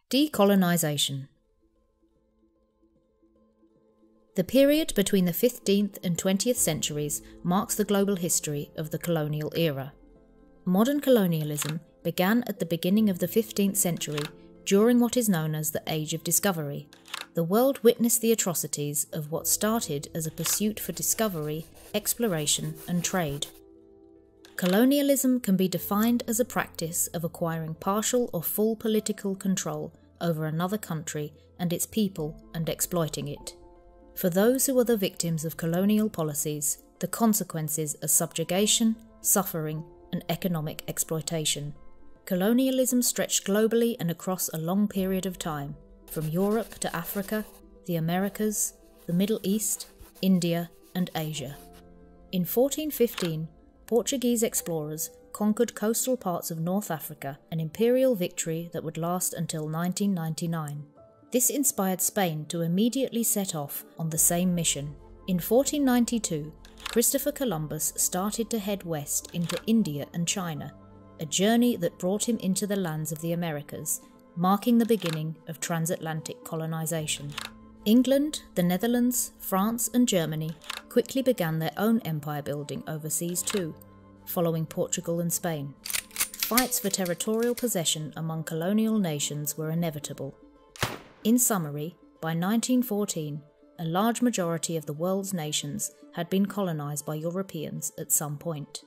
Decolonization. The period between the 15th and 20th centuries marks the global history of the colonial era. Modern colonialism began at the beginning of the 15th century during what is known as the Age of Discovery. The world witnessed the atrocities of what started as a pursuit for discovery, exploration, and trade. Colonialism can be defined as a practice of acquiring partial or full political control over another country and its people and exploiting it. For those who are the victims of colonial policies, the consequences are subjugation, suffering, and economic exploitation. Colonialism stretched globally and across a long period of time, from Europe to Africa, the Americas, the Middle East, India, and Asia. In 1415, Portuguese explorers conquered coastal parts of North Africa, an imperial victory that would last until 1999. This inspired Spain to immediately set off on the same mission. In 1492, Christopher Columbus started to head west into India and China, a journey that brought him into the lands of the Americas, marking the beginning of transatlantic colonization. England, the Netherlands, France, and Germany quickly began their own empire building overseas too, following Portugal and Spain. Fights for territorial possession among colonial nations were inevitable. In summary, by 1914, a large majority of the world's nations had been colonized by Europeans at some point.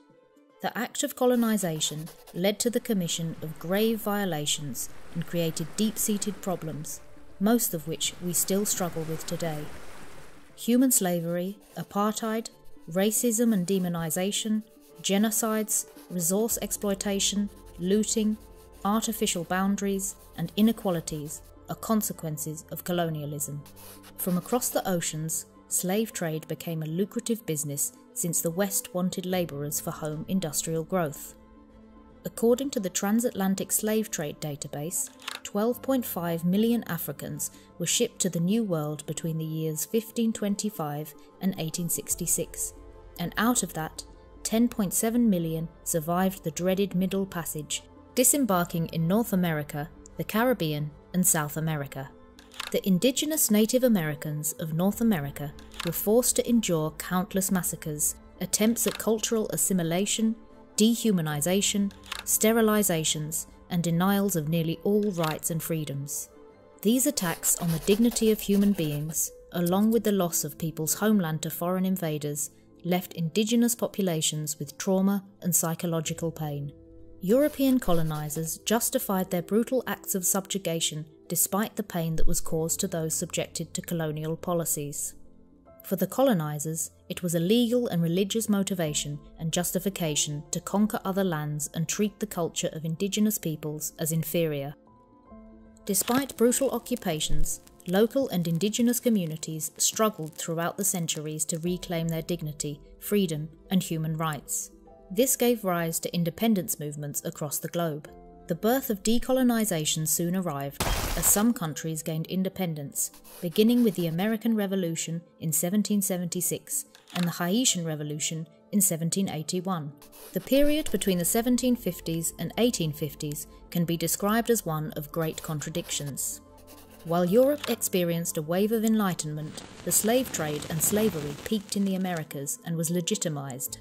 The act of colonization led to the commission of grave violations and created deep-seated problems, most of which we still struggle with today. Human slavery, apartheid, racism and demonization, genocides, resource exploitation, looting, artificial boundaries, and inequalities are consequences of colonialism. From across the oceans, slave trade became a lucrative business since the West wanted labourers for home industrial growth. According to the Transatlantic Slave Trade Database, 12.5 million Africans were shipped to the New World between the years 1525 and 1866, and out of that, 10.7 million survived the dreaded Middle Passage, disembarking in North America, the Caribbean, and South America. The indigenous Native Americans of North America were forced to endure countless massacres, attempts at cultural assimilation, dehumanization, sterilizations, and denials of nearly all rights and freedoms. These attacks on the dignity of human beings, along with the loss of people's homeland to foreign invaders, left indigenous populations with trauma and psychological pain. European colonizers justified their brutal acts of subjugation despite the pain that was caused to those subjected to colonial policies. For the colonizers, it was a legal and religious motivation and justification to conquer other lands and treat the culture of indigenous peoples as inferior. Despite brutal occupations, local and indigenous communities struggled throughout the centuries to reclaim their dignity, freedom, and human rights. This gave rise to independence movements across the globe. The birth of decolonization soon arrived, as some countries gained independence, beginning with the American Revolution in 1776 and the Haitian Revolution in 1781. The period between the 1750s and 1850s can be described as one of great contradictions. While Europe experienced a wave of enlightenment, the slave trade and slavery peaked in the Americas and was legitimized.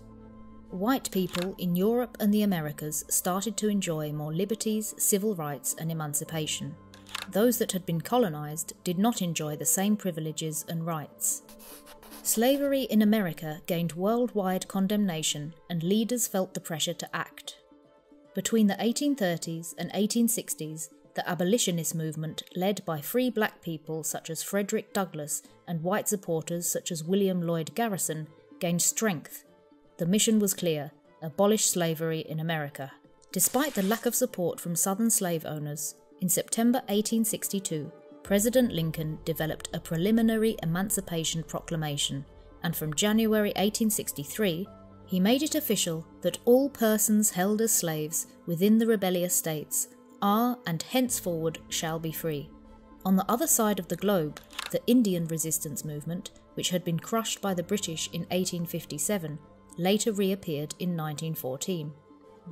White people in Europe and the Americas started to enjoy more liberties, civil rights, and emancipation. Those that had been colonized did not enjoy the same privileges and rights. Slavery in America gained worldwide condemnation, and leaders felt the pressure to act. Between the 1830s and 1860s, the abolitionist movement, led by free black people such as Frederick Douglass and white supporters such as William Lloyd Garrison, gained strength. The mission was clear: abolish slavery in America. Despite the lack of support from Southern slave owners, in September 1862, President Lincoln developed a preliminary Emancipation Proclamation, and from January 1863, he made it official that all persons held as slaves within the rebellious states are and henceforward shall be free. On the other side of the globe, the Indian resistance movement, which had been crushed by the British in 1857, later reappeared in 1914,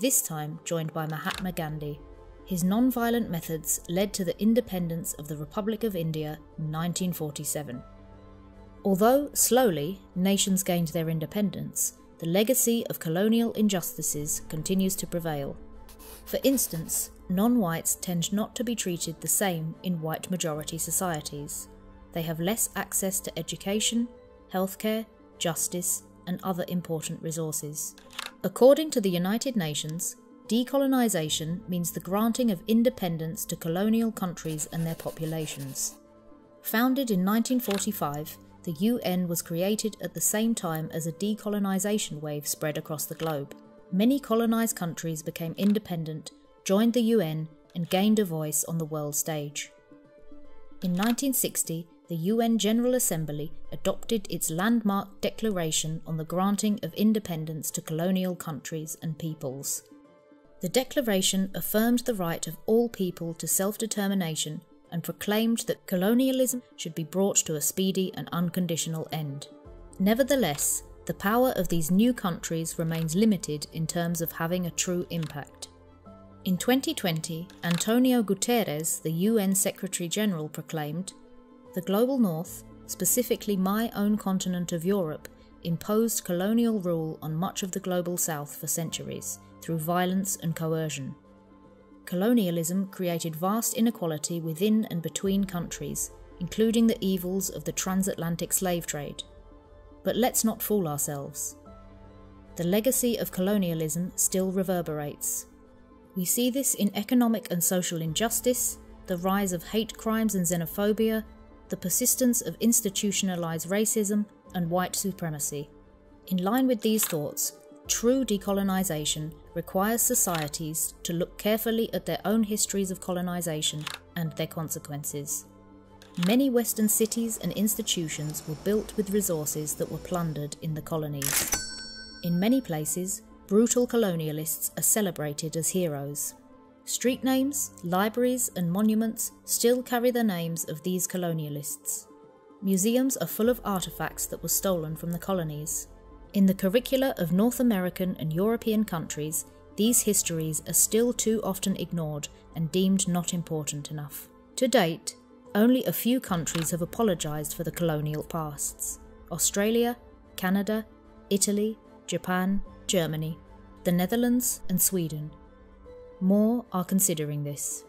this time joined by Mahatma Gandhi. His non-violent methods led to the independence of the Republic of India in 1947. Although, slowly, nations gained their independence, the legacy of colonial injustices continues to prevail. For instance, non-whites tend not to be treated the same in white majority societies. They have less access to education, healthcare, justice, and other important resources. According to the United Nations, decolonization means the granting of independence to colonial countries and their populations. Founded in 1945, the UN was created at the same time as a decolonization wave spread across the globe. Many colonized countries became independent, joined the UN, and gained a voice on the world stage. In 1960, the UN General Assembly adopted its landmark Declaration on the Granting of Independence to Colonial Countries and Peoples. The Declaration affirmed the right of all people to self-determination and proclaimed that colonialism should be brought to a speedy and unconditional end. Nevertheless, the power of these new countries remains limited in terms of having a true impact. In 2020, Antonio Guterres, the UN Secretary-General, proclaimed, "The global north, specifically my own continent of Europe, imposed colonial rule on much of the global south for centuries, through violence and coercion. Colonialism created vast inequality within and between countries, including the evils of the transatlantic slave trade. But let's not fool ourselves. The legacy of colonialism still reverberates. We see this in economic and social injustice, the rise of hate crimes and xenophobia, the persistence of institutionalized racism and white supremacy. In line with these thoughts, true decolonization requires societies to look carefully at their own histories of colonization and their consequences. Many Western cities and institutions were built with resources that were plundered in the colonies. In many places, brutal colonialists are celebrated as heroes. Street names, libraries, and monuments still carry the names of these colonialists. Museums are full of artifacts that were stolen from the colonies. In the curricula of North American and European countries, these histories are still too often ignored and deemed not important enough. To date, only a few countries have apologised for the colonial pasts: Australia, Canada, Italy, Japan, Germany, the Netherlands, and Sweden. More are considering this.